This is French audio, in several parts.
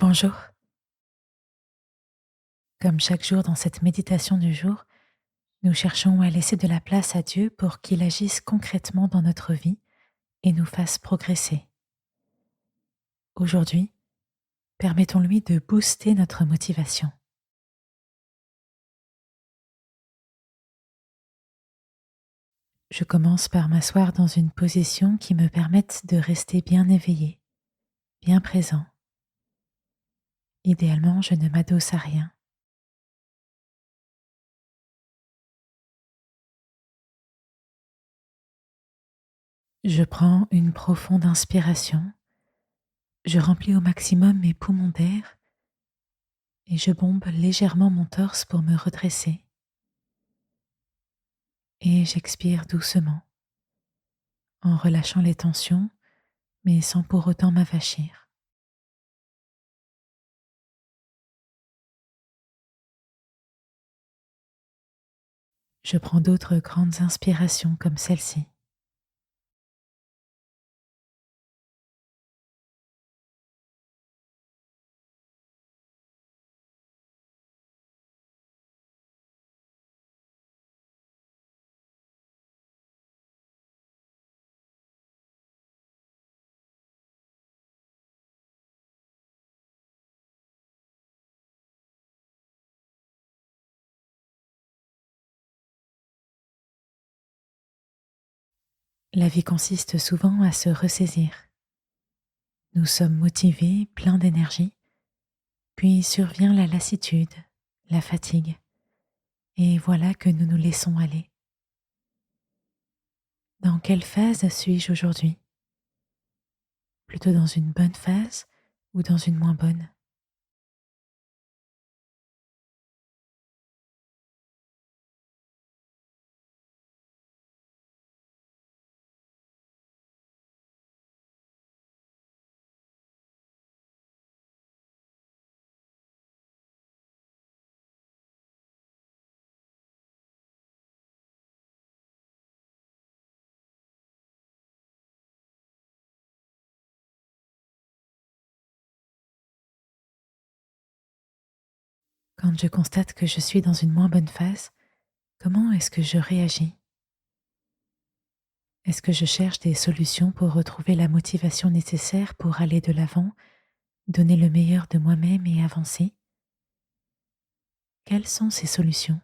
Bonjour. Comme chaque jour dans cette méditation du jour, nous cherchons à laisser de la place à Dieu pour qu'il agisse concrètement dans notre vie et nous fasse progresser. Aujourd'hui, permettons-lui de booster notre motivation. Je commence par m'asseoir dans une position qui me permette de rester bien éveillé, bien présent. Idéalement, je ne m'adosse à rien. Je prends une profonde inspiration, je remplis au maximum mes poumons d'air et je bombe légèrement mon torse pour me redresser. Et j'expire doucement, en relâchant les tensions, mais sans pour autant m'avachir. Je prends d'autres grandes inspirations comme celle-ci. La vie consiste souvent à se ressaisir. Nous sommes motivés, pleins d'énergie, puis survient la lassitude, la fatigue, et voilà que nous nous laissons aller. Dans quelle phase suis-je aujourd'hui? Plutôt dans une bonne phase ou dans une moins bonne? Quand je constate que je suis dans une moins bonne phase, comment est-ce que je réagis? Est-ce que je cherche des solutions pour retrouver la motivation nécessaire pour aller de l'avant, donner le meilleur de moi-même et avancer? Quelles sont ces solutions?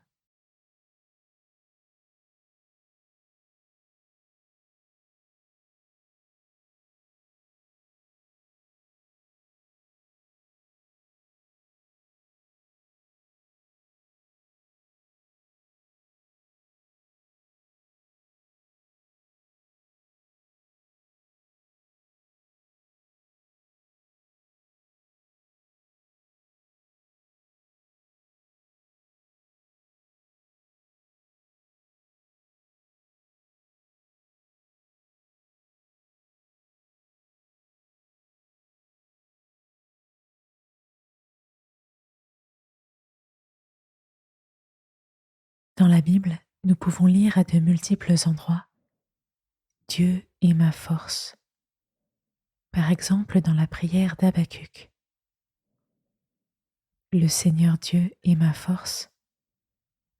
Dans la Bible, nous pouvons lire à de multiples endroits: Dieu est ma force. Par exemple, dans la prière d'Habacuc: Le Seigneur Dieu est ma force.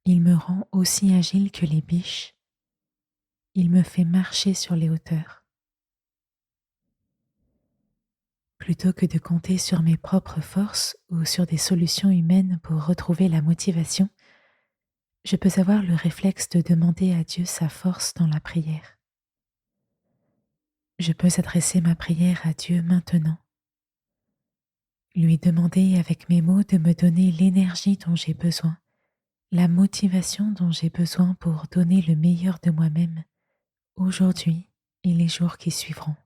Il me rend aussi agile que les biches. Il me fait marcher sur les hauteurs. Plutôt que de compter sur mes propres forces ou sur des solutions humaines pour retrouver la motivation, je peux avoir le réflexe de demander à Dieu sa force dans la prière. Je peux adresser ma prière à Dieu maintenant, lui demander avec mes mots de me donner l'énergie dont j'ai besoin, la motivation dont j'ai besoin pour donner le meilleur de moi-même aujourd'hui et les jours qui suivront.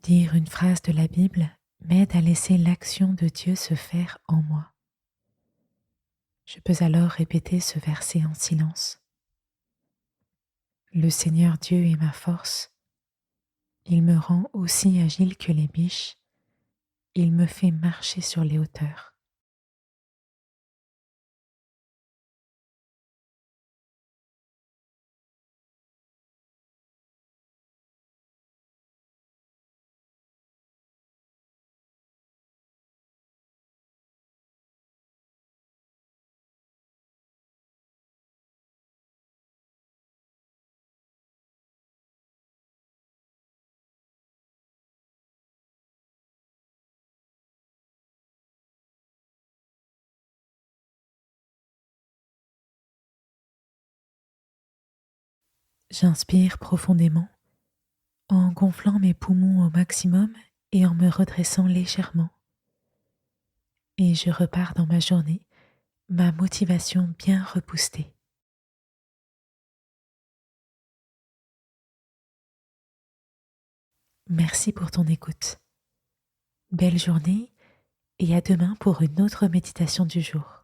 Dire une phrase de la Bible m'aide à laisser l'action de Dieu se faire en moi. Je peux alors répéter ce verset en silence. Le Seigneur Dieu est ma force. Il me rend aussi agile que les biches. Il me fait marcher sur les hauteurs. J'inspire profondément en gonflant mes poumons au maximum et en me redressant légèrement. Et je repars dans ma journée, ma motivation bien reboostée. Merci pour ton écoute. Belle journée et à demain pour une autre méditation du jour.